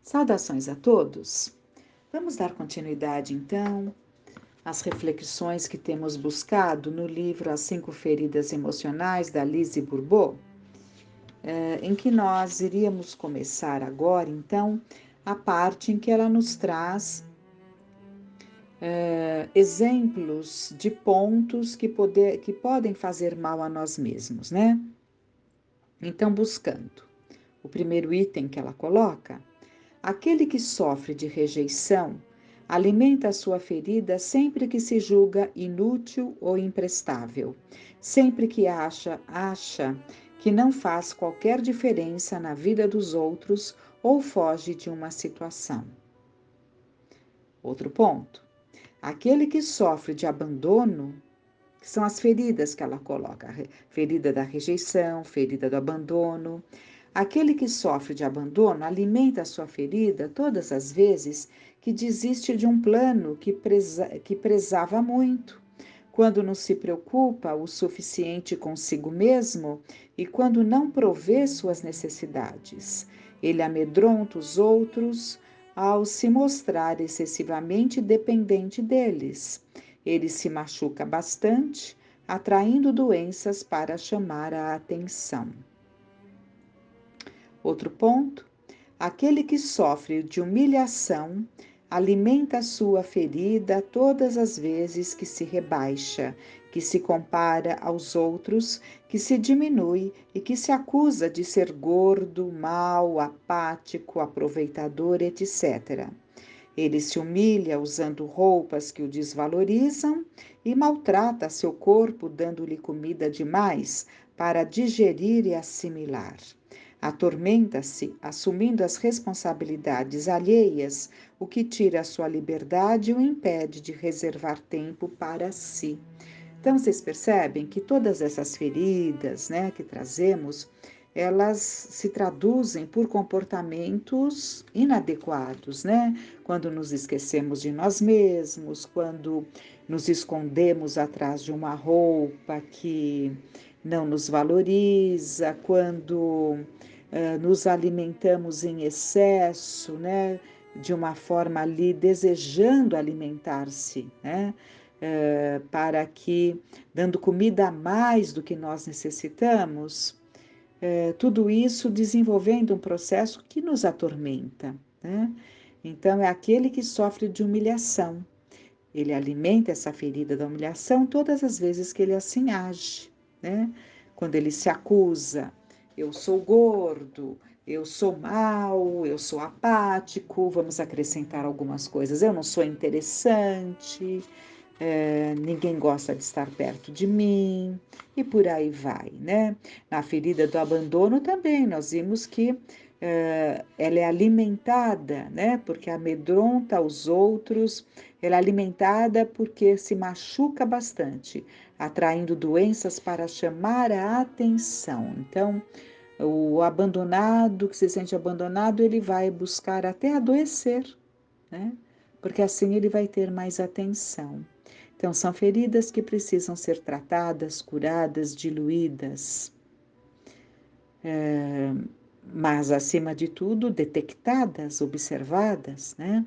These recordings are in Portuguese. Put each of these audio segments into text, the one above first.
Saudações a todos! Vamos dar continuidade, então, às reflexões que temos buscado no livro As 5 Feridas Emocionais, da Lise Bourbeau, em que nós iríamos começar agora, então, a parte em que ela nos traz exemplos de pontos que podem fazer mal a nós mesmos, né? Então, buscando o primeiro item que ela coloca: aquele que sofre de rejeição alimenta a sua ferida sempre que se julga inútil ou imprestável, sempre que acha que não faz qualquer diferença na vida dos outros ou foge de uma situação. Outro ponto: aquele que sofre de abandono, que são as feridas que ela coloca, ferida da rejeição, ferida do abandono. Aquele que sofre de abandono alimenta a sua ferida todas as vezes que desiste de um plano que prezava muito, quando não se preocupa o suficiente consigo mesmo e quando não provê suas necessidades. Ele amedronta os outros ao se mostrar excessivamente dependente deles. Ele se machuca bastante, atraindo doenças para chamar a atenção. Outro ponto: aquele que sofre de humilhação alimenta a sua ferida todas as vezes que se rebaixa, que se compara aos outros, que se diminui e que se acusa de ser gordo, mau, apático, aproveitador, etc. Ele se humilha usando roupas que o desvalorizam e maltrata seu corpo dando-lhe comida demais para digerir e assimilar. Atormenta-se, assumindo as responsabilidades alheias, o que tira a sua liberdade e o impede de reservar tempo para si. Então, vocês percebem que todas essas feridas, né, que trazemos, elas se traduzem por comportamentos inadequados, né? Quando nos esquecemos de nós mesmos, quando nos escondemos atrás de uma roupa que não nos valoriza, quando nos alimentamos em excesso, né? De uma forma ali desejando alimentar-se, né? Para que, dando comida a mais do que nós necessitamos, tudo isso desenvolvendo um processo que nos atormenta, né? Então, é aquele que sofre de humilhação. Ele alimenta essa ferida da humilhação todas as vezes que ele assim age, né? Quando ele se acusa: eu sou gordo, eu sou mau, eu sou apático, vamos acrescentar algumas coisas, eu não sou interessante, ninguém gosta de estar perto de mim, e por aí vai, né? Na ferida do abandono também, nós vimos que ela é alimentada, né? Porque amedronta os outros, ela é alimentada porque se machuca bastante, atraindo doenças para chamar a atenção. Então, o abandonado, que se sente abandonado, ele vai buscar até adoecer, né? Porque assim ele vai ter mais atenção. Então, são feridas que precisam ser tratadas, curadas, diluídas, mas, acima de tudo, detectadas, observadas, né?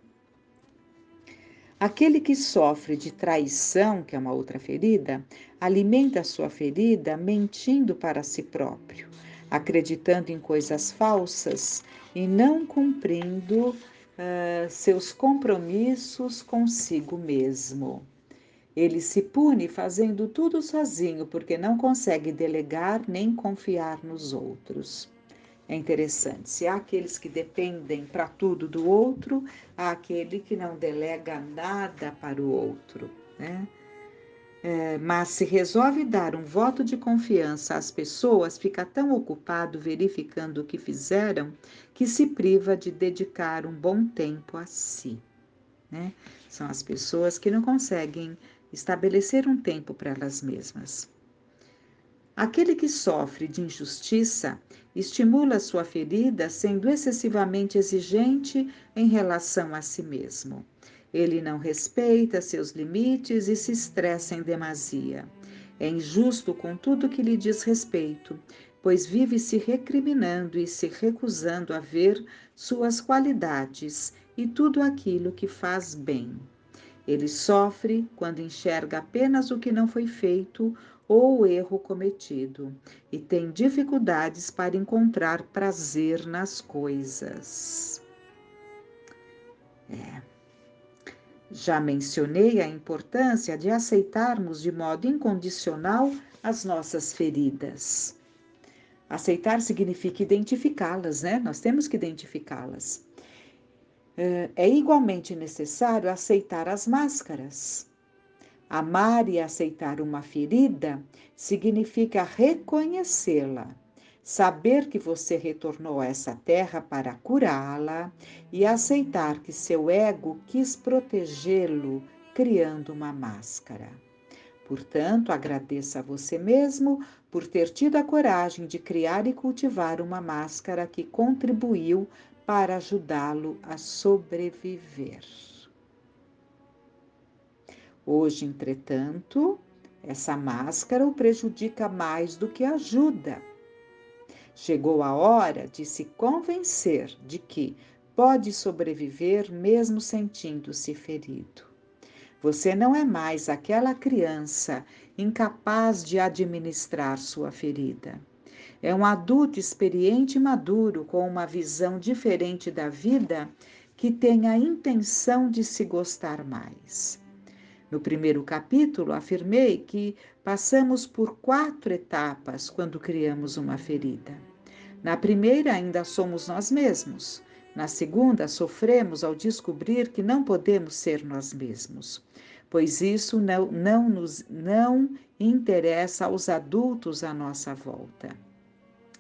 Aquele que sofre de traição, que é uma outra ferida, alimenta a sua ferida mentindo para si próprio, acreditando em coisas falsas e não cumprindo seus compromissos consigo mesmo. Ele se pune fazendo tudo sozinho, porque não consegue delegar nem confiar nos outros. É interessante, se há aqueles que dependem para tudo do outro, há aquele que não delega nada para o outro, né? Mas se resolve dar um voto de confiança às pessoas, fica tão ocupado verificando o que fizeram, que se priva de dedicar um bom tempo a si, né? São as pessoas que não conseguem estabelecer um tempo para elas mesmas. Aquele que sofre de injustiça estimula sua ferida sendo excessivamente exigente em relação a si mesmo. Ele não respeita seus limites e se estressa em demasia. É injusto com tudo que lhe diz respeito, pois vive se recriminando e se recusando a ver suas qualidades e tudo aquilo que faz bem. Ele sofre quando enxerga apenas o que não foi feito ou o erro cometido, e tem dificuldades para encontrar prazer nas coisas. Já mencionei a importância de aceitarmos de modo incondicional as nossas feridas. Aceitar significa identificá-las, né? Nós temos que identificá-las. É igualmente necessário aceitar as máscaras. Amar e aceitar uma ferida significa reconhecê-la, saber que você retornou a essa terra para curá-la e aceitar que seu ego quis protegê-lo, criando uma máscara. Portanto, agradeça a você mesmo por ter tido a coragem de criar e cultivar uma máscara que contribuiu para ajudá-lo a sobreviver. Hoje, entretanto, essa máscara o prejudica mais do que ajuda. Chegou a hora de se convencer de que pode sobreviver mesmo sentindo-se ferido. Você não é mais aquela criança incapaz de administrar sua ferida. É um adulto experiente e maduro com uma visão diferente da vida que tem a intenção de se gostar mais. No primeiro capítulo, afirmei que passamos por 4 etapas quando criamos uma ferida. Na primeira, ainda somos nós mesmos. Na segunda, sofremos ao descobrir que não podemos ser nós mesmos, pois isso não interessa aos adultos à nossa volta.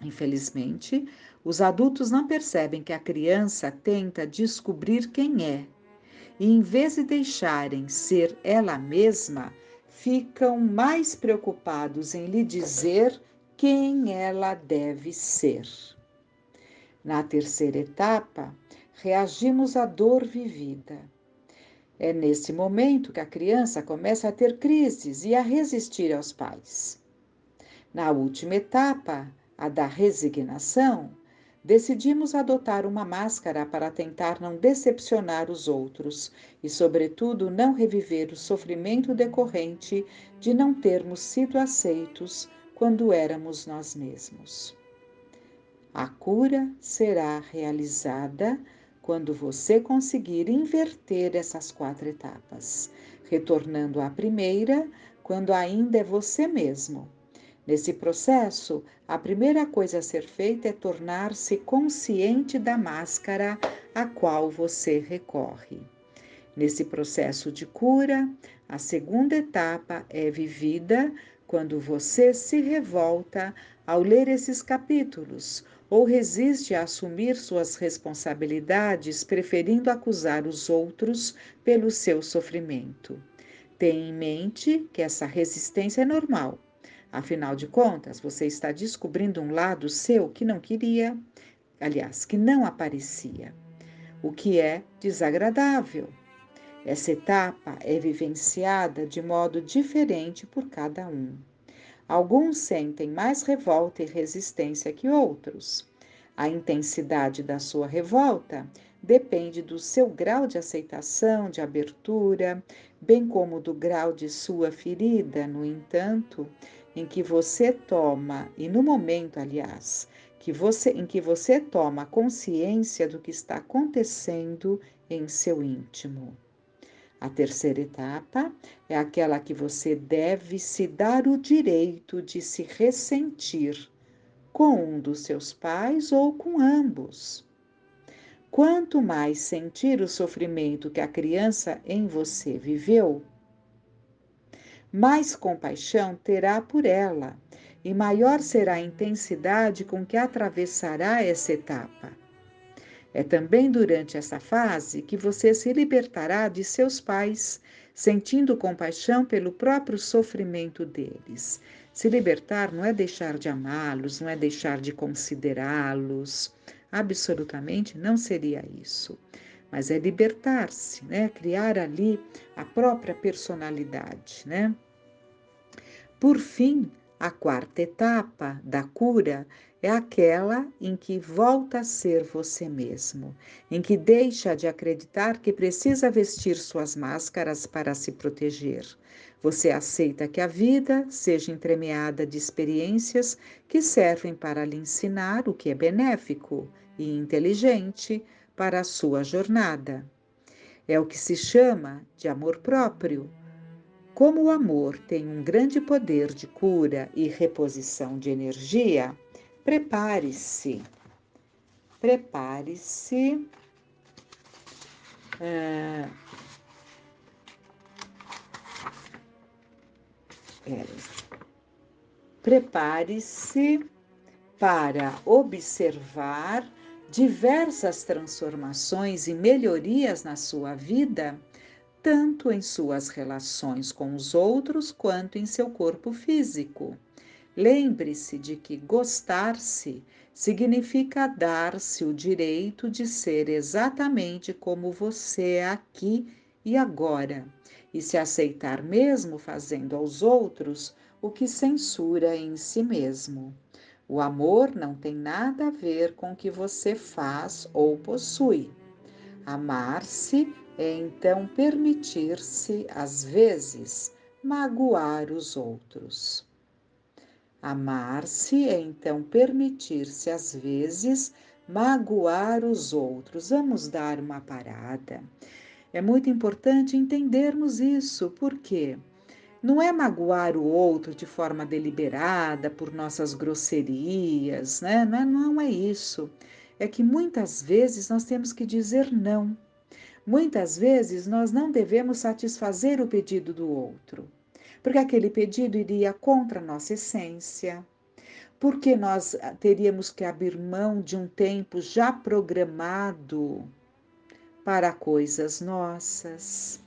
Infelizmente, os adultos não percebem que a criança tenta descobrir quem é, e em vez de deixarem ser ela mesma, ficam mais preocupados em lhe dizer quem ela deve ser. Na terceira etapa, reagimos à dor vivida. É nesse momento que a criança começa a ter crises e a resistir aos pais. Na última etapa, a da resignação, decidimos adotar uma máscara para tentar não decepcionar os outros e, sobretudo, não reviver o sofrimento decorrente de não termos sido aceitos quando éramos nós mesmos. A cura será realizada quando você conseguir inverter essas 4 etapas, retornando à primeira quando ainda é você mesmo. Nesse processo, a primeira coisa a ser feita é tornar-se consciente da máscara a qual você recorre. Nesse processo de cura, a segunda etapa é vivida quando você se revolta ao ler esses capítulos ou resiste a assumir suas responsabilidades, preferindo acusar os outros pelo seu sofrimento. Tenha em mente que essa resistência é normal. Afinal de contas, você está descobrindo um lado seu que não queria, aliás, que não aparecia, o que é desagradável. Essa etapa é vivenciada de modo diferente por cada um. Alguns sentem mais revolta e resistência que outros. A intensidade da sua revolta depende do seu grau de aceitação, de abertura, bem como do grau de sua ferida. No entanto, em que você toma, e no momento, aliás, em que você toma consciência do que está acontecendo em seu íntimo. A terceira etapa é aquela que você deve se dar o direito de se ressentir com um dos seus pais ou com ambos. Quanto mais sentir o sofrimento que a criança em você viveu, mais compaixão terá por ela e maior será a intensidade com que atravessará essa etapa. É também durante essa fase que você se libertará de seus pais, sentindo compaixão pelo próprio sofrimento deles. Se libertar não é deixar de amá-los, não é deixar de considerá-los. Absolutamente não seria isso. Mas é libertar-se, né? Criar ali a própria personalidade, né? Por fim, a quarta etapa da cura é aquela em que volta a ser você mesmo, em que deixa de acreditar que precisa vestir suas máscaras para se proteger. Você aceita que a vida seja entremeada de experiências que servem para lhe ensinar o que é benéfico e inteligente para a sua jornada. É o que se chama de amor próprio. Como o amor tem um grande poder de cura e reposição de energia, prepare-se. Prepare-se. ah, Prepare-se para observar diversas transformações e melhorias na sua vida, tanto em suas relações com os outros quanto em seu corpo físico. Lembre-se de que gostar-se significa dar-se o direito de ser exatamente como você é aqui e agora, e se aceitar mesmo fazendo aos outros o que censura em si mesmo. O amor não tem nada a ver com o que você faz ou possui. Amar-se é então permitir-se, às vezes, magoar os outros. Amar-se é então permitir-se, às vezes, magoar os outros. Vamos dar uma parada. É muito importante entendermos isso, porque não é magoar o outro de forma deliberada, por nossas grosserias, né? Não é isso. É que muitas vezes nós temos que dizer não. Muitas vezes nós não devemos satisfazer o pedido do outro, porque aquele pedido iria contra a nossa essência, porque nós teríamos que abrir mão de um tempo já programado para coisas nossas.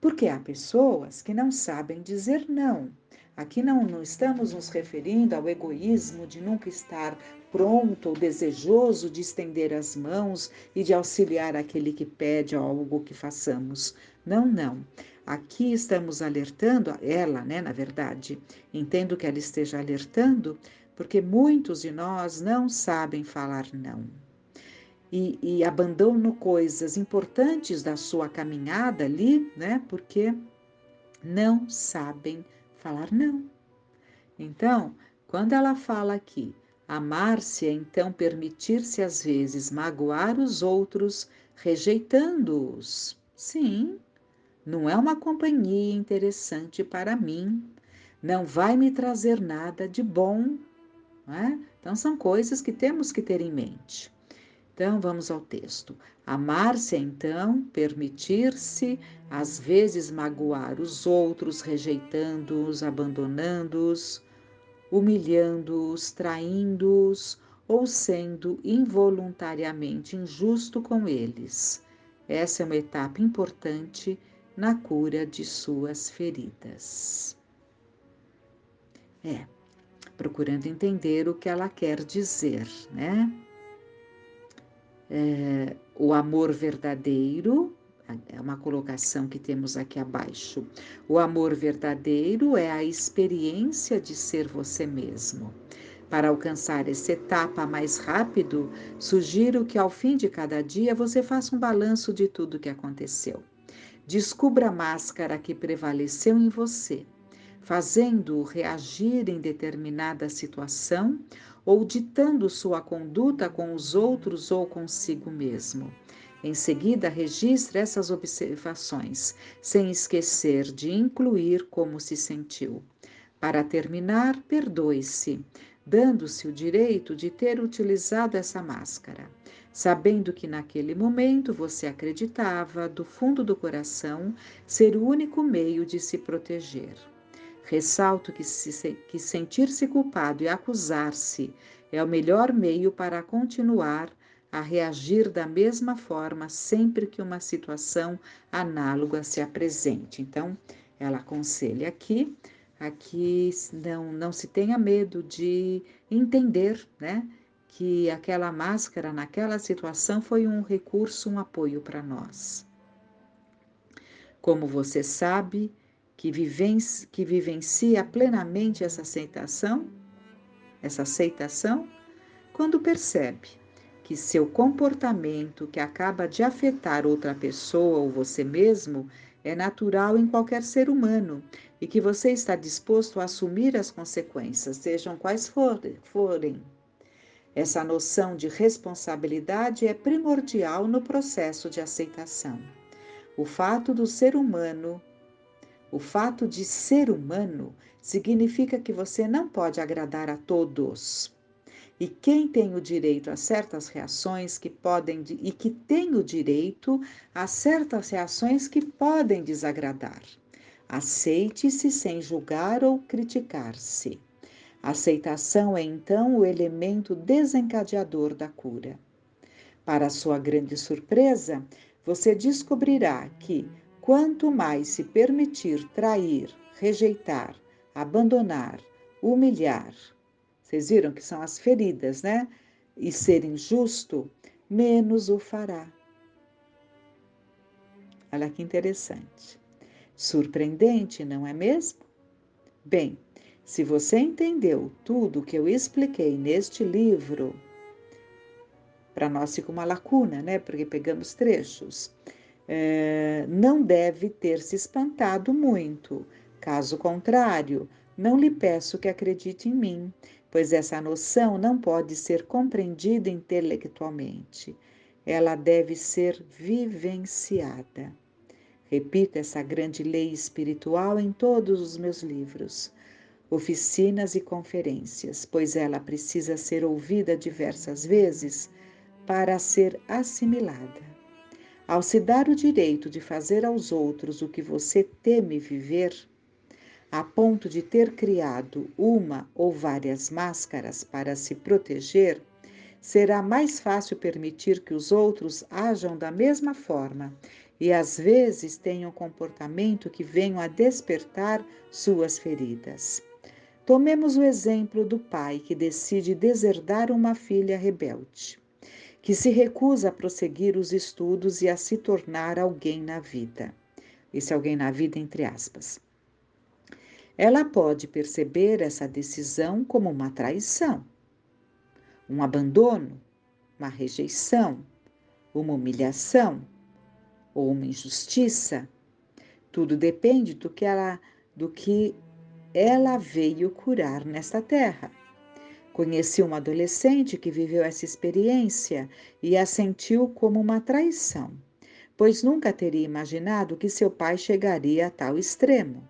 Porque há pessoas que não sabem dizer não. Aqui não estamos nos referindo ao egoísmo de nunca estar pronto ou desejoso de estender as mãos e de auxiliar aquele que pede algo que façamos. Não, não. Aqui estamos alertando, ela, né, na verdade, entendo que ela esteja alertando, porque muitos de nós não sabem falar não. E abandonam coisas importantes da sua caminhada ali, né? Porque não sabem falar não. Então, quando ela fala aqui, amar-se é então permitir-se às vezes magoar os outros, rejeitando-os. Sim, não é uma companhia interessante para mim, não vai me trazer nada de bom, né? Então, são coisas que temos que ter em mente. Então, vamos ao texto. Amar-se é, então, permitir-se, às vezes, magoar os outros, rejeitando-os, abandonando-os, humilhando-os, traindo-os ou sendo involuntariamente injusto com eles. Essa é uma etapa importante na cura de suas feridas. Procurando entender o que ela quer dizer, né? O amor verdadeiro, é uma colocação que temos aqui abaixo. O amor verdadeiro é a experiência de ser você mesmo. Para alcançar essa etapa mais rápido, sugiro que ao fim de cada dia você faça um balanço de tudo o que aconteceu. Descubra a máscara que prevaleceu em você, fazendo-o reagir em determinada situação ou ditando sua conduta com os outros ou consigo mesmo. Em seguida, registre essas observações, sem esquecer de incluir como se sentiu. Para terminar, perdoe-se, dando-se o direito de ter utilizado essa máscara, sabendo que naquele momento você acreditava, do fundo do coração, ser o único meio de se proteger. Ressalto que sentir-se culpado e acusar-se é o melhor meio para continuar a reagir da mesma forma sempre que uma situação análoga se apresente. Então, ela aconselha aqui não se tenha medo de entender, né, que aquela máscara naquela situação foi um recurso, um apoio para nós. Como você sabe, que vivencia plenamente essa aceitação, quando percebe que seu comportamento que acaba de afetar outra pessoa ou você mesmo é natural em qualquer ser humano e que você está disposto a assumir as consequências, sejam quais forem. Essa noção de responsabilidade é primordial no processo de aceitação. O fato de ser humano significa que você não pode agradar a todos. E quem tem o direito a certas reações que tem o direito a certas reações que podem desagradar. Aceite-se sem julgar ou criticar-se. Aceitação é então o elemento desencadeador da cura. Para sua grande surpresa, você descobrirá que, quanto mais se permitir trair, rejeitar, abandonar, humilhar, vocês viram que são as feridas, né? E ser injusto, menos o fará. Olha que interessante. Surpreendente, não é mesmo? Bem, se você entendeu tudo o que eu expliquei neste livro, para nós fica uma lacuna, né? Porque pegamos trechos. Não deve ter se espantado muito. Caso contrário, não lhe peço que acredite em mim, pois essa noção não pode ser compreendida intelectualmente. Ela deve ser vivenciada. Repito essa grande lei espiritual em todos os meus livros, oficinas e conferências, pois ela precisa ser ouvida diversas vezes para ser assimilada. Ao se dar o direito de fazer aos outros o que você teme viver, a ponto de ter criado uma ou várias máscaras para se proteger, será mais fácil permitir que os outros ajam da mesma forma e às vezes tenham comportamento que venham a despertar suas feridas. Tomemos o exemplo do pai que decide deserdar uma filha rebelde, que se recusa a prosseguir os estudos e a se tornar alguém na vida. Esse alguém na vida, entre aspas. Ela pode perceber essa decisão como uma traição, um abandono, uma rejeição, uma humilhação ou uma injustiça. Tudo depende do que ela veio curar nesta terra. Conheci uma adolescente que viveu essa experiência e a sentiu como uma traição, pois nunca teria imaginado que seu pai chegaria a tal extremo.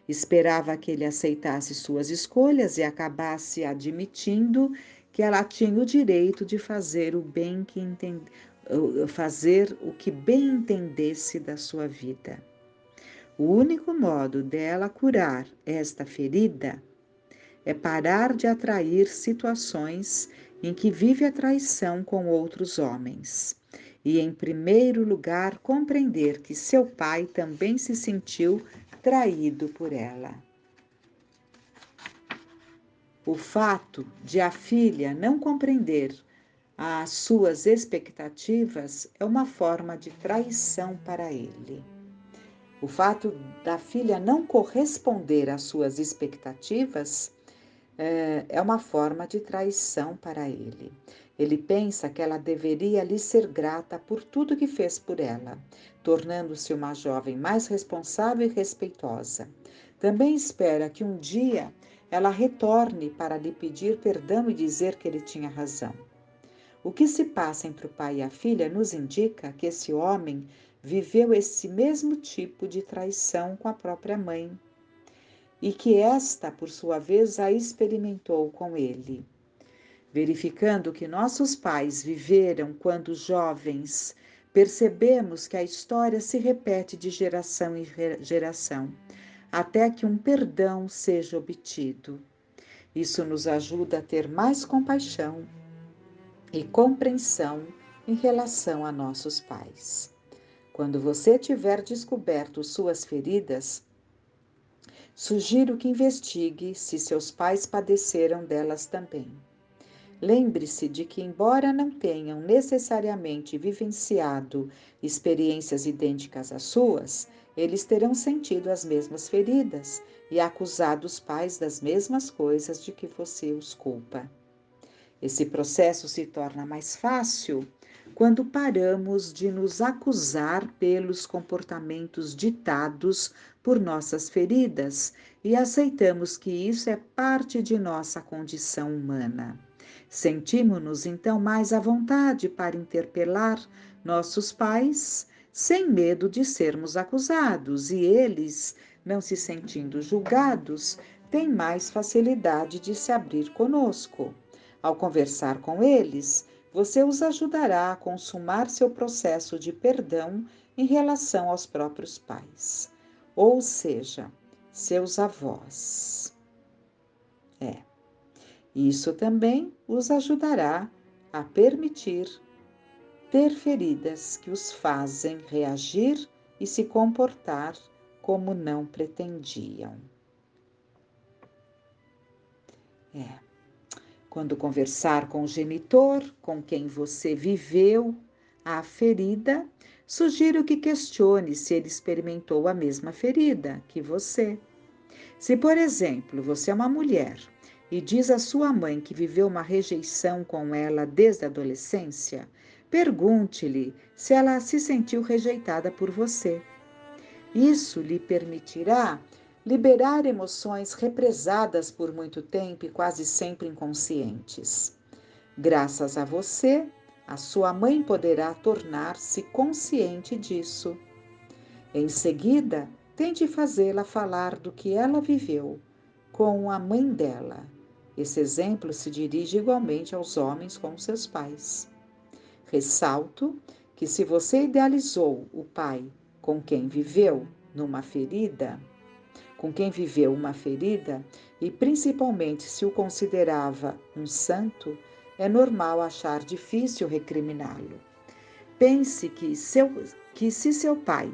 Esperava que ele aceitasse suas escolhas e acabasse admitindo que ela tinha o direito de fazer fazer o que bem entendesse da sua vida. O único modo dela curar esta ferida é parar de atrair situações em que vive a traição com outros homens. E, em primeiro lugar, compreender que seu pai também se sentiu traído por ela. O fato de a filha não compreender as suas expectativas é uma forma de traição para ele. O fato da filha não corresponder às suas expectativas é uma forma de traição para ele. Ele pensa que ela deveria lhe ser grata por tudo que fez por ela, tornando-se uma jovem mais responsável e respeitosa. Também espera que um dia ela retorne para lhe pedir perdão e dizer que ele tinha razão. O que se passa entre o pai e a filha nos indica que esse homem viveu esse mesmo tipo de traição com a própria mãe e que esta, por sua vez, a experimentou com ele. Verificando que nossos pais viveram quando jovens, percebemos que a história se repete de geração em geração, até que um perdão seja obtido. Isso nos ajuda a ter mais compaixão e compreensão em relação a nossos pais. Quando você tiver descoberto suas feridas, sugiro que investigue se seus pais padeceram delas também. Lembre-se de que, embora não tenham necessariamente vivenciado experiências idênticas às suas, eles terão sentido as mesmas feridas e acusado os pais das mesmas coisas de que você os culpa. Esse processo se torna mais fácil quando paramos de nos acusar pelos comportamentos ditados por nossas feridas e aceitamos que isso é parte de nossa condição humana. Sentimos-nos então mais à vontade para interpelar nossos pais, sem medo de sermos acusados, e eles, não se sentindo julgados, têm mais facilidade de se abrir conosco. Ao conversar com eles, você os ajudará a consumar seu processo de perdão em relação aos próprios pais, ou seja, seus avós. Isso também os ajudará a permitir ter feridas que os fazem reagir e se comportar como não pretendiam. Quando conversar com o genitor, com quem você viveu a ferida, sugiro que questione se ele experimentou a mesma ferida que você. Se, por exemplo, você é uma mulher e diz à sua mãe que viveu uma rejeição com ela desde a adolescência, pergunte-lhe se ela se sentiu rejeitada por você. Isso lhe permitirá liberar emoções represadas por muito tempo e quase sempre inconscientes. Graças a você, a sua mãe poderá tornar-se consciente disso. Em seguida, tente fazê-la falar do que ela viveu com a mãe dela. Esse exemplo se dirige igualmente aos homens com seus pais. Ressalto que se você idealizou o pai com quem viveu uma ferida, e principalmente se o considerava um santo, é normal achar difícil recriminá-lo. Pense que se seu pai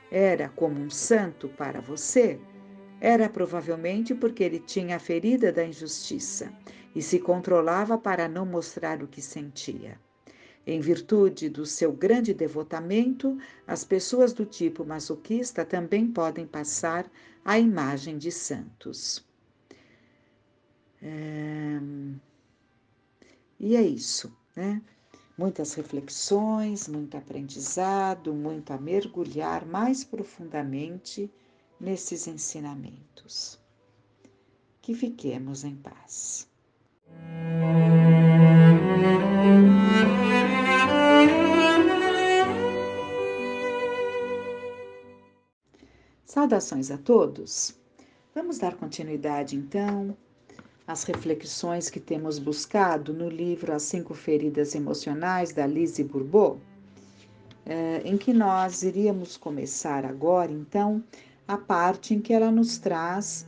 era como um santo para você, era provavelmente porque ele tinha a ferida da injustiça e se controlava para não mostrar o que sentia. Em virtude do seu grande devotamento, as pessoas do tipo masoquista também podem passar a imagem de santos. E é isso, né? Muitas reflexões, muito aprendizado, muito a mergulhar mais profundamente nesses ensinamentos. Que fiquemos em paz. Saudações a todos. Vamos dar continuidade, então, às reflexões que temos buscado no livro As 5 Feridas Emocionais, da Lise Bourbeau, em que nós iríamos começar agora, então, a parte em que ela nos traz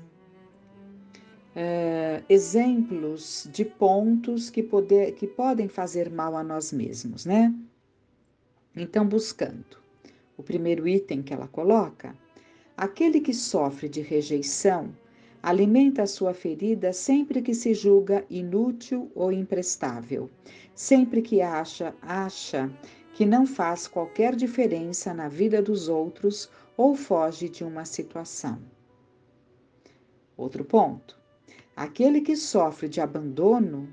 exemplos de pontos que podem fazer mal a nós mesmos, né? Então, buscando. O primeiro item que ela coloca: aquele que sofre de rejeição alimenta a sua ferida sempre que se julga inútil ou imprestável, sempre que acha que não faz qualquer diferença na vida dos outros ou foge de uma situação. Outro ponto: aquele que sofre de abandono,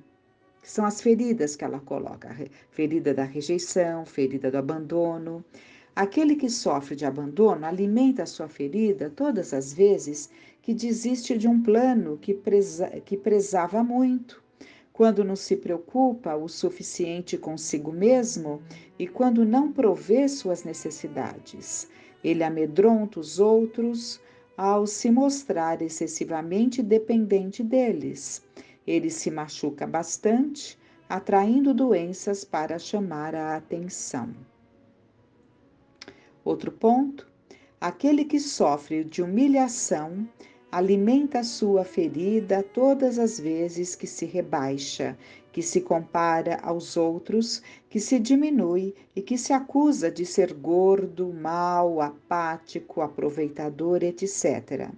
que são as feridas que ela coloca, ferida da rejeição, ferida do abandono. Aquele que sofre de abandono alimenta a sua ferida todas as vezes que desiste de um plano que prezava muito, quando não se preocupa o suficiente consigo mesmo e quando não provê suas necessidades. Ele amedronta os outros ao se mostrar excessivamente dependente deles. Ele se machuca bastante, atraindo doenças para chamar a atenção. Outro ponto: aquele que sofre de humilhação alimenta a sua ferida todas as vezes que se rebaixa, que se compara aos outros, que se diminui e que se acusa de ser gordo, mau, apático, aproveitador, etc.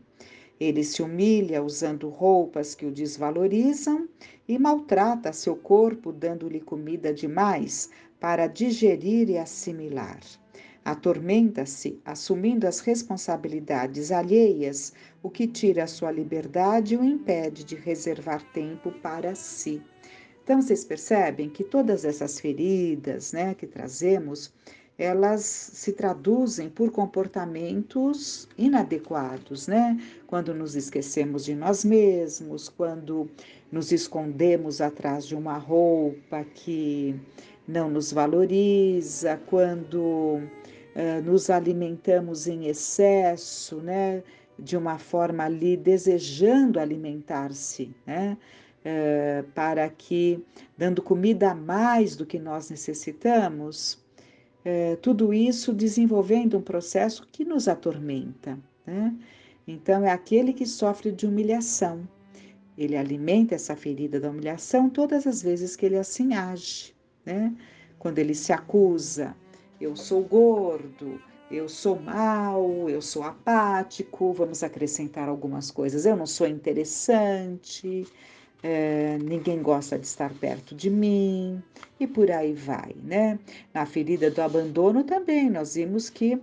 Ele se humilha usando roupas que o desvalorizam e maltrata seu corpo dando-lhe comida demais para digerir e assimilar. Atormenta-se, assumindo as responsabilidades alheias, o que tira a sua liberdade e o impede de reservar tempo para si. Então, vocês percebem que todas essas feridas, né, que trazemos, elas se traduzem por comportamentos inadequados, né? Quando nos esquecemos de nós mesmos, quando nos escondemos atrás de uma roupa que não nos valoriza, quando nos alimentamos em excesso, né? De uma forma ali desejando alimentar-se, né? Para que, dando comida a mais do que nós necessitamos, tudo isso desenvolvendo um processo que nos atormenta, né? Então, é aquele que sofre de humilhação. Ele alimenta essa ferida da humilhação todas as vezes que ele assim age, né? Quando ele se acusa, eu sou gordo, eu sou mau, eu sou apático, vamos acrescentar algumas coisas, eu não sou interessante, ninguém gosta de estar perto de mim, e por aí vai, né? Na ferida do abandono também, nós vimos que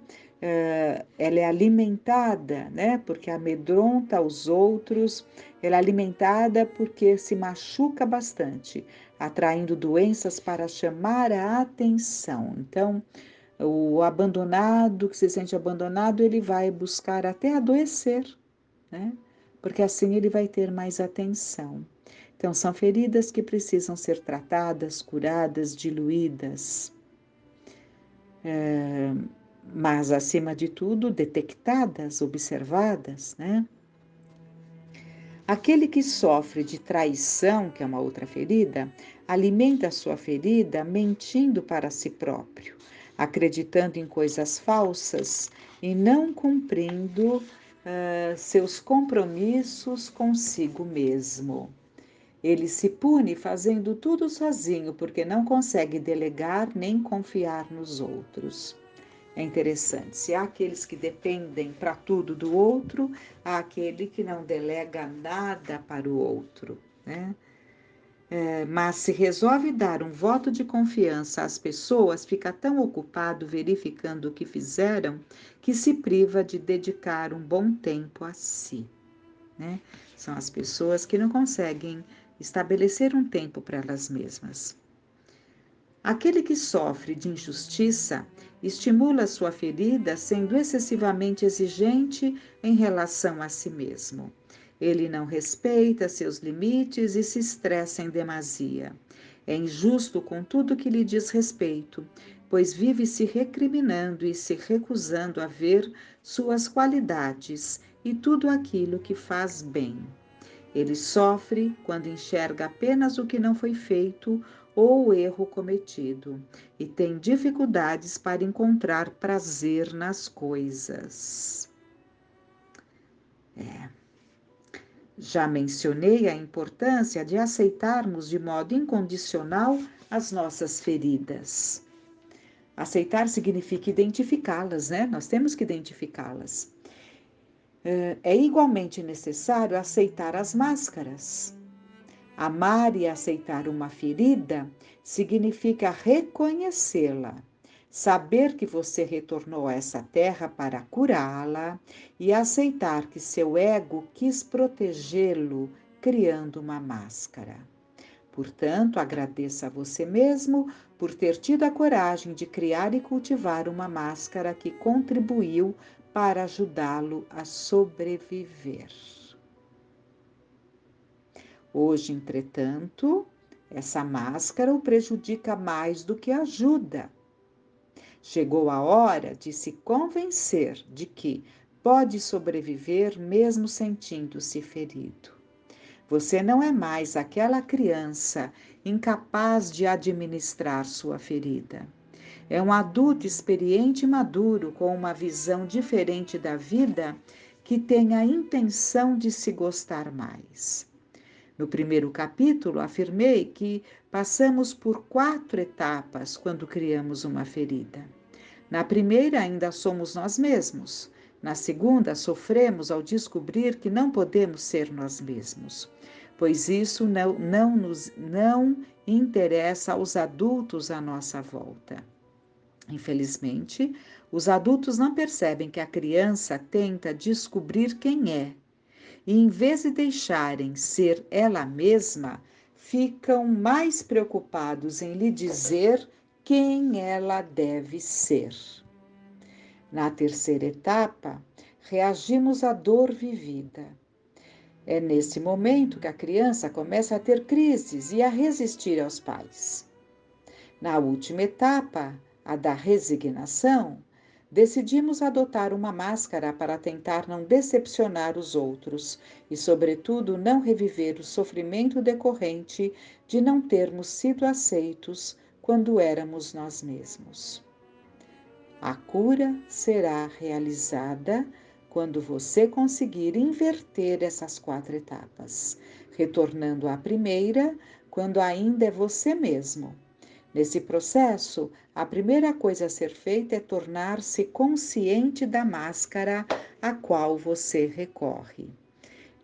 ela é alimentada, né? Porque amedronta os outros, ela é alimentada porque se machuca bastante, atraindo doenças para chamar a atenção. Então, o abandonado, que se sente abandonado, ele vai buscar até adoecer, né? Porque assim ele vai ter mais atenção. Então, são feridas que precisam ser tratadas, curadas, diluídas, mas, acima de tudo, detectadas, observadas, né? Aquele que sofre de traição, que é uma outra ferida, alimenta a sua ferida mentindo para si próprio, acreditando em coisas falsas e não cumprindo seus compromissos consigo mesmo. Ele se pune fazendo tudo sozinho, porque não consegue delegar nem confiar nos outros. É interessante. Se há aqueles que dependem para tudo do outro, há aquele que não delega nada para o outro, né? Mas se resolve dar um voto de confiança às pessoas, fica tão ocupado verificando o que fizeram que se priva de dedicar um bom tempo a si, né? São as pessoas que não conseguem estabelecer um tempo para elas mesmas. Aquele que sofre de injustiça estimula sua ferida sendo excessivamente exigente em relação a si mesmo. Ele não respeita seus limites e se estressa em demasia. É injusto com tudo que lhe diz respeito, pois vive se recriminando e se recusando a ver suas qualidades e tudo aquilo que faz bem. Ele sofre quando enxerga apenas o que não foi feito ou o erro cometido e tem dificuldades para encontrar prazer nas coisas. Já mencionei a importância de aceitarmos de modo incondicional as nossas feridas. Aceitar significa identificá-las, né? Nós temos que identificá-las. É igualmente necessário aceitar as máscaras. Amar e aceitar uma ferida significa reconhecê-la, saber que você retornou a essa terra para curá-la e aceitar que seu ego quis protegê-lo, criando uma máscara. Portanto, agradeça a você mesmo por ter tido a coragem de criar e cultivar uma máscara que contribuiu para ajudá-lo a sobreviver. Hoje, entretanto, essa máscara o prejudica mais do que ajuda. Chegou a hora de se convencer de que pode sobreviver mesmo sentindo-se ferido. Você não é mais aquela criança incapaz de administrar sua ferida. É um adulto experiente e maduro com uma visão diferente da vida que tem a intenção de se gostar mais. No primeiro capítulo, afirmei que passamos por 4 etapas quando criamos uma ferida. Na primeira, ainda somos nós mesmos. Na segunda, sofremos ao descobrir que não podemos ser nós mesmos, pois isso não interessa aos adultos à nossa volta. Infelizmente, Os adultos não percebem que a criança tenta descobrir quem é, e em vez de deixarem ser ela mesma, ficam mais preocupados em lhe dizer quem ela deve ser. Na terceira etapa, reagimos à dor vivida. É nesse momento que a criança começa a ter crises e a resistir aos pais. Na última etapa, a da resignação, decidimos adotar uma máscara para tentar não decepcionar os outros e, sobretudo, não reviver o sofrimento decorrente de não termos sido aceitos quando éramos nós mesmos. A cura será realizada quando você conseguir inverter essas 4 etapas, retornando à primeira quando ainda é você mesmo. Nesse processo, a primeira coisa a ser feita é tornar-se consciente da máscara a qual você recorre.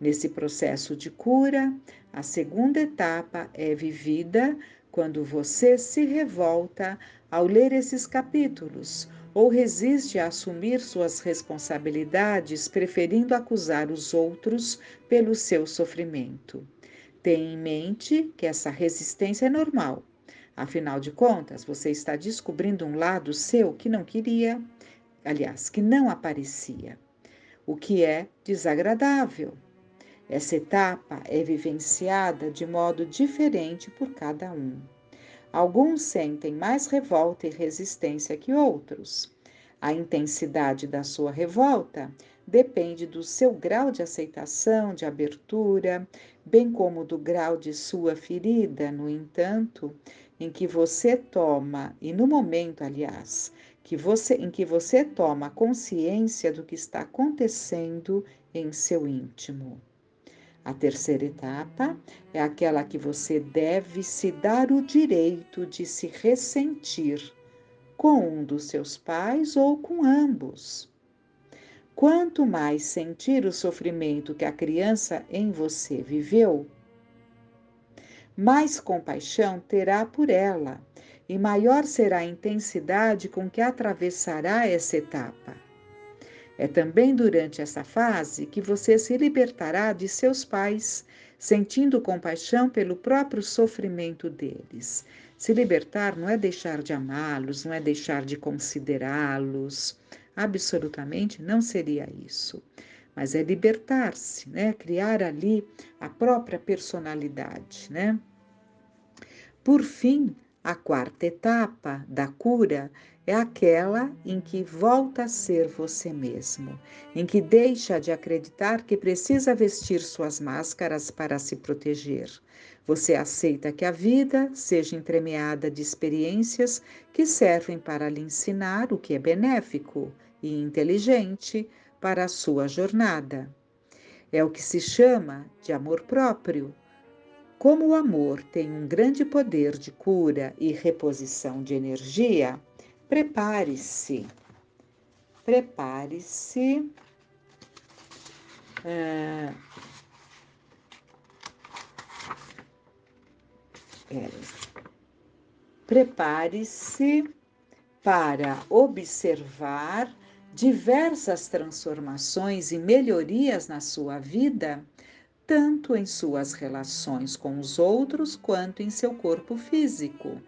Nesse processo de cura, a segunda etapa é vivida quando você se revolta ao ler esses capítulos ou resiste a assumir suas responsabilidades, preferindo acusar os outros pelo seu sofrimento. Tenha em mente que essa resistência é normal. Afinal de contas, você está descobrindo um lado seu que não queria, aliás, que não aparecia, o que é desagradável. Essa etapa é vivenciada de modo diferente por cada um. Alguns sentem mais revolta e resistência que outros. A intensidade da sua revolta depende do seu grau de aceitação, de abertura, bem como do grau de sua ferida. No entanto, em que você toma, e no momento, aliás, em que você toma consciência do que está acontecendo em seu íntimo. A terceira etapa é aquela que você deve se dar o direito de se ressentir com um dos seus pais ou com ambos. Quanto mais sentir o sofrimento que a criança em você viveu, mais compaixão terá por ela e maior será a intensidade com que atravessará essa etapa. É também durante essa fase que você se libertará de seus pais, sentindo compaixão pelo próprio sofrimento deles. Se libertar não é deixar de amá-los, não é deixar de considerá-los. Absolutamente não seria isso. Mas é libertar-se, né? Criar ali a própria personalidade, né? Por fim, a quarta etapa da cura é aquela em que volta a ser você mesmo, em que deixa de acreditar que precisa vestir suas máscaras para se proteger. Você aceita que a vida seja entremeada de experiências que servem para lhe ensinar o que é benéfico e inteligente para a sua jornada. É o que se chama de amor próprio. Como o amor tem um grande poder de cura e reposição de energia, prepare-se. Prepare-se. Ah, Prepare-se para observar diversas transformações e melhorias na sua vida, tanto em suas relações com os outros quanto em seu corpo físico.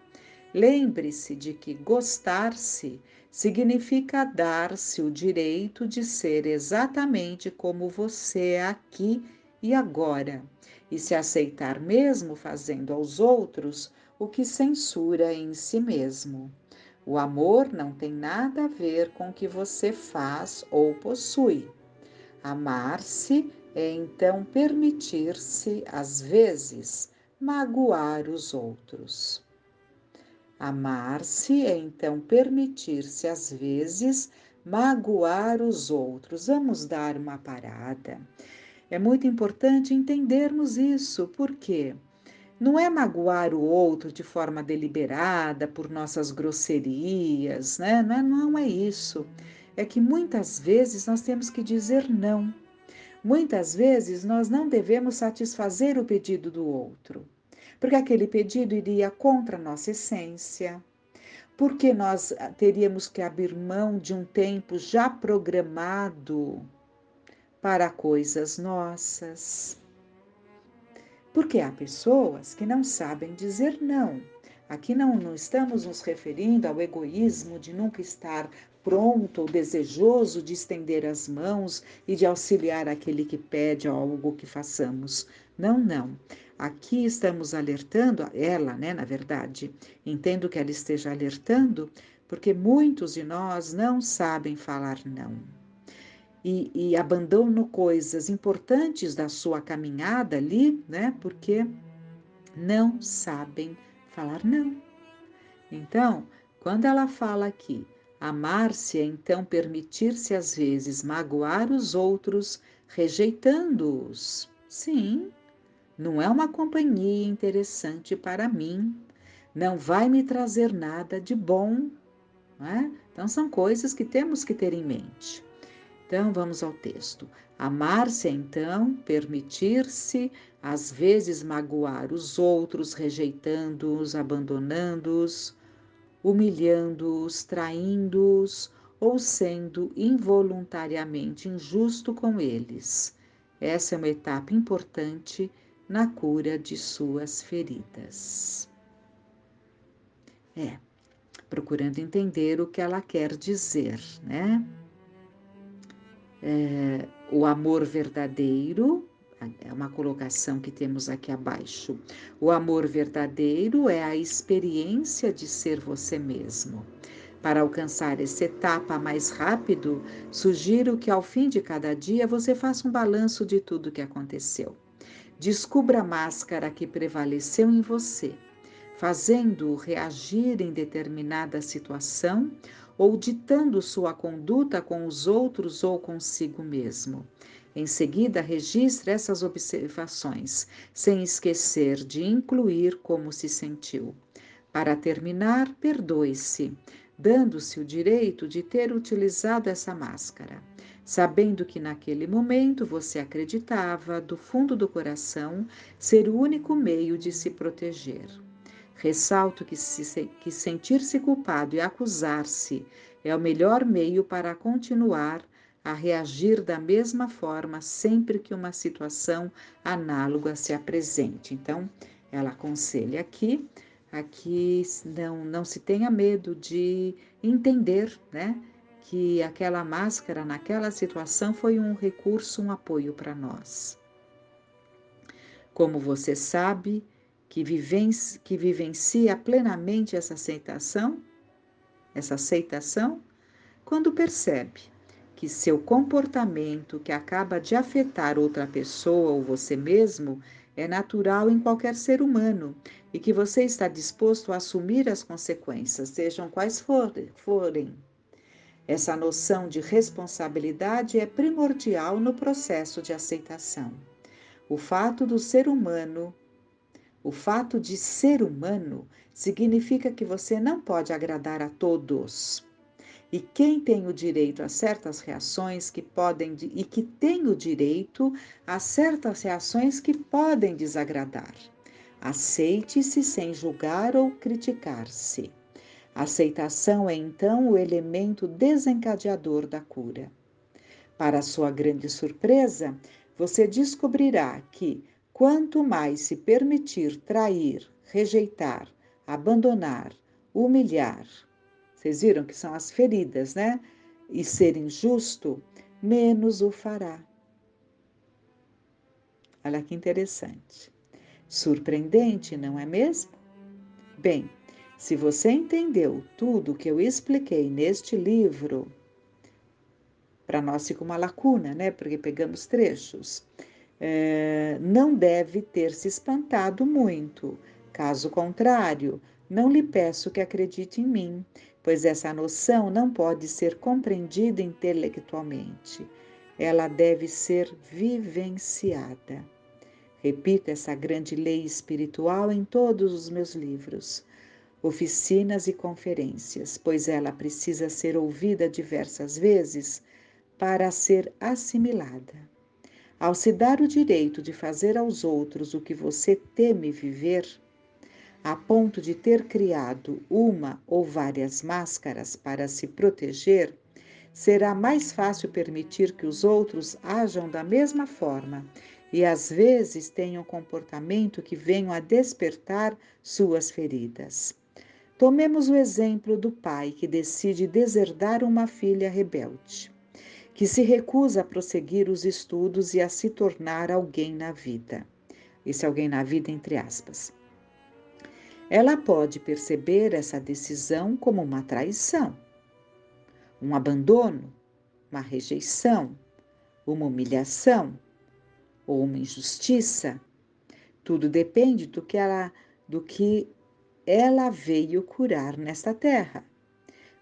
Lembre-se de que gostar-se significa dar-se o direito de ser exatamente como você é aqui e agora, e se aceitar mesmo fazendo aos outros o que censura em si mesmo. O amor não tem nada a ver com o que você faz ou possui. Amar-se é então permitir-se, às vezes, magoar os outros. Amar-se é então permitir-se, às vezes, magoar os outros. Vamos dar uma parada. É muito importante entendermos isso, porque não é magoar o outro de forma deliberada por nossas grosserias, né? Não é isso. É que muitas vezes nós temos que dizer não. Muitas vezes nós não devemos satisfazer o pedido do outro, porque aquele pedido iria contra a nossa essência, Porque nós teríamos que abrir mão de um tempo já programado para coisas nossas. Porque há pessoas que não sabem dizer não. Aqui não estamos nos referindo ao egoísmo de nunca estar pronto ou desejoso de estender as mãos e de auxiliar aquele que pede algo que façamos. Não, não. Aqui estamos alertando, ela, né, na verdade, entendo que ela esteja alertando, porque muitos de nós não sabem falar não. E abandonam coisas importantes da sua caminhada ali, né? Porque não sabem falar não. Então, quando ela fala aqui, amar-se é então permitir-se às vezes magoar os outros, rejeitando-os. Sim, não é uma companhia interessante para mim, não vai me trazer nada de bom, não é? Então, são coisas que temos que ter em mente. Então, vamos ao texto. Amar-se é, então, permitir-se, às vezes, magoar os outros, rejeitando-os, abandonando-os, humilhando-os, traindo-os ou sendo involuntariamente injusto com eles. Essa é uma etapa importante na cura de suas feridas. Procurando entender o que ela quer dizer, né? O amor verdadeiro, é uma colocação que temos aqui abaixo. O amor verdadeiro é a experiência de ser você mesmo. Para alcançar essa etapa mais rápido, sugiro que ao fim de cada dia você faça um balanço de tudo o que aconteceu. Descubra a máscara que prevaleceu em você, fazendo-o reagir em determinada situação ou ditando sua conduta com os outros ou consigo mesmo. Em seguida, registre essas observações, sem esquecer de incluir como se sentiu. Para terminar, perdoe-se, dando-se o direito de ter utilizado essa máscara, sabendo que naquele momento você acreditava, do fundo do coração, ser o único meio de se proteger. Ressalto que sentir-se culpado e acusar-se é o melhor meio para continuar a reagir da mesma forma sempre que uma situação análoga se apresente. Então, ela aconselha aqui não se tenha medo de entender, né, que aquela máscara naquela situação foi um recurso, um apoio para nós. Como você sabe que vivencia plenamente essa aceitação, quando percebe que seu comportamento que acaba de afetar outra pessoa ou você mesmo é natural em qualquer ser humano e que você está disposto a assumir as consequências, sejam quais forem. Essa noção de responsabilidade é primordial no processo de aceitação. O fato de ser humano significa que você não pode agradar a todos. E quem tem o direito a certas reações que podem e que tem o direito a certas reações que podem desagradar. Aceite-se sem julgar ou criticar-se. A aceitação é então o elemento desencadeador da cura. Para sua grande surpresa, você descobrirá que quanto mais se permitir trair, rejeitar, abandonar, humilhar, vocês viram que são as feridas, né? E ser injusto, menos o fará. Olha que interessante. Surpreendente, não é mesmo? Bem, se você entendeu tudo o que eu expliquei neste livro, para nós fica uma lacuna, né? Porque pegamos trechos. Não deve ter se espantado muito. Caso contrário, não lhe peço que acredite em mim, pois essa noção não pode ser compreendida intelectualmente. Ela deve ser vivenciada. Repito essa grande lei espiritual em todos os meus livros, oficinas e conferências, pois ela precisa ser ouvida diversas vezes para ser assimilada. Ao se dar o direito de fazer aos outros o que você teme viver, a ponto de ter criado uma ou várias máscaras para se proteger, será mais fácil permitir que os outros ajam da mesma forma e às vezes tenham comportamento que venham a despertar suas feridas. Tomemos o exemplo do pai que decide deserdar uma filha rebelde, que se recusa a prosseguir os estudos e a se tornar alguém na vida. Esse alguém na vida, entre aspas. Ela pode perceber essa decisão como uma traição, um abandono, uma rejeição, uma humilhação ou uma injustiça. Tudo depende do que ela veio curar nesta terra.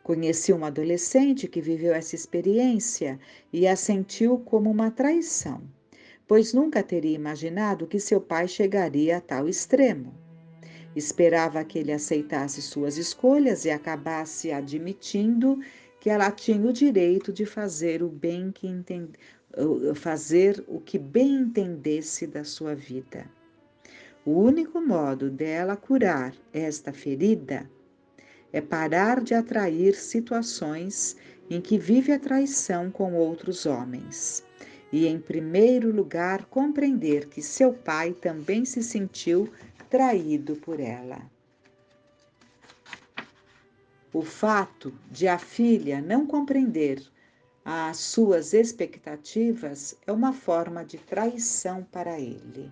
Conheci uma adolescente que viveu essa experiência e a sentiu como uma traição, pois nunca teria imaginado que seu pai chegaria a tal extremo. Esperava que ele aceitasse suas escolhas e acabasse admitindo que ela tinha o direito de fazer fazer o que bem entendesse da sua vida. O único modo dela curar esta ferida é parar de atrair situações em que vive a traição com outros homens. E, em primeiro lugar, compreender que seu pai também se sentiu traído por ela. O fato de a filha não compreender as suas expectativas é uma forma de traição para ele.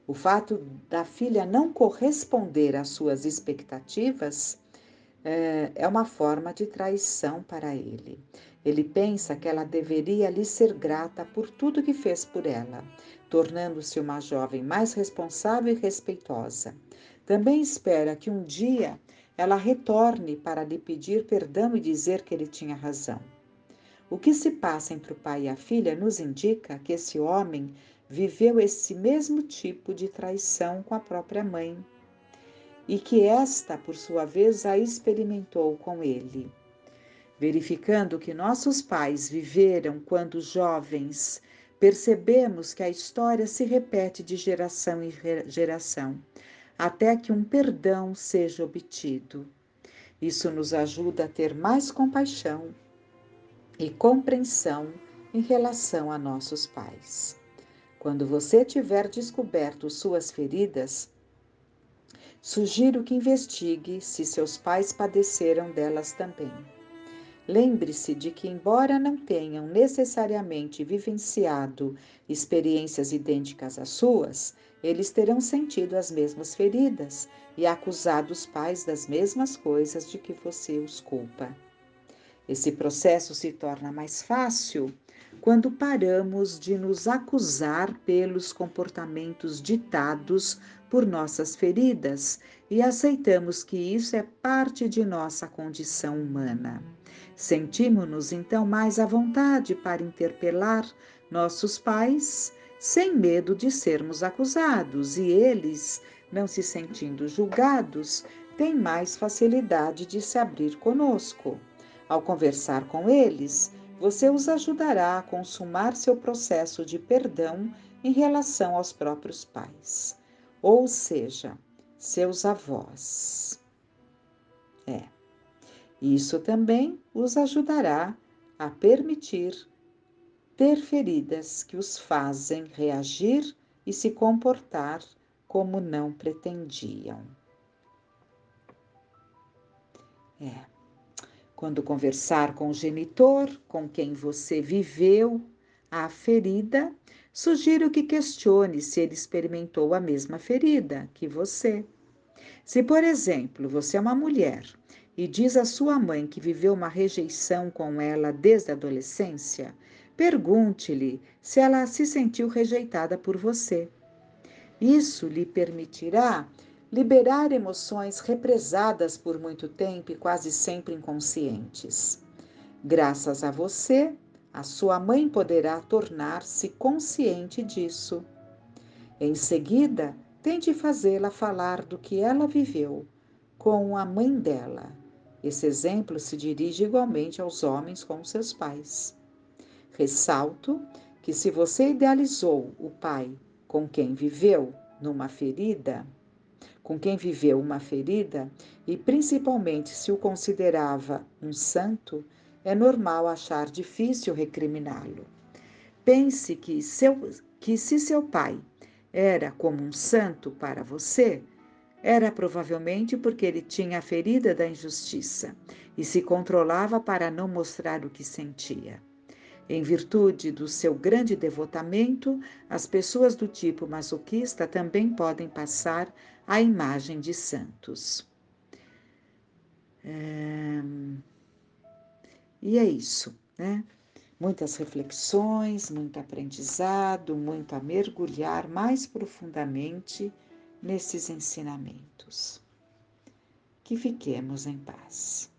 O fato da filha não corresponder às suas expectativas é uma forma de traição para ele. Ele pensa que ela deveria lhe ser grata por tudo que fez por ela, tornando-se uma jovem mais responsável e respeitosa. Também espera que um dia ela retorne para lhe pedir perdão e dizer que ele tinha razão. O que se passa entre o pai e a filha nos indica que esse homem viveu esse mesmo tipo de traição com a própria mãe e que esta, por sua vez, a experimentou com ele. Verificando que nossos pais viveram quando jovens, percebemos que a história se repete de geração em geração, até que um perdão seja obtido. Isso nos ajuda a ter mais compaixão e compreensão em relação a nossos pais. Quando você tiver descoberto suas feridas, sugiro que investigue se seus pais padeceram delas também. Lembre-se de que, embora não tenham necessariamente vivenciado experiências idênticas às suas, eles terão sentido as mesmas feridas e acusado os pais das mesmas coisas de que você os culpa. Esse processo se torna mais fácil quando paramos de nos acusar pelos comportamentos ditados por nossas feridas e aceitamos que isso é parte de nossa condição humana. Sentimos-nos então mais à vontade para interpelar nossos pais sem medo de sermos acusados, e eles, não se sentindo julgados, têm mais facilidade de se abrir conosco. Ao conversar com eles, você os ajudará a consumar seu processo de perdão em relação aos próprios pais, ou seja, seus avós. Isso também os ajudará a permitir ter feridas que os fazem reagir e se comportar como não pretendiam. Quando conversar com o genitor, com quem você viveu a ferida, sugiro que questione se ele experimentou a mesma ferida que você. Se, por exemplo, você é uma mulher e diz à sua mãe que viveu uma rejeição com ela desde a adolescência, pergunte-lhe se ela se sentiu rejeitada por você. Isso lhe permitirá liberar emoções represadas por muito tempo e quase sempre inconscientes. Graças a você, a sua mãe poderá tornar-se consciente disso. Em seguida, tente fazê-la falar do que ela viveu com a mãe dela. Esse exemplo se dirige igualmente aos homens com seus pais. Ressalto que se você idealizou o pai com quem viveu numa ferida, com quem viveu uma ferida e principalmente se o considerava um santo, é normal achar difícil recriminá-lo. Pense que se seu pai era como um santo para você, era provavelmente porque ele tinha a ferida da injustiça e se controlava para não mostrar o que sentia. Em virtude do seu grande devotamento, as pessoas do tipo masoquista também podem passar a imagem de santos. E é isso, né? Muitas reflexões, muito aprendizado, muito a mergulhar mais profundamente nesses ensinamentos. Que fiquemos em paz.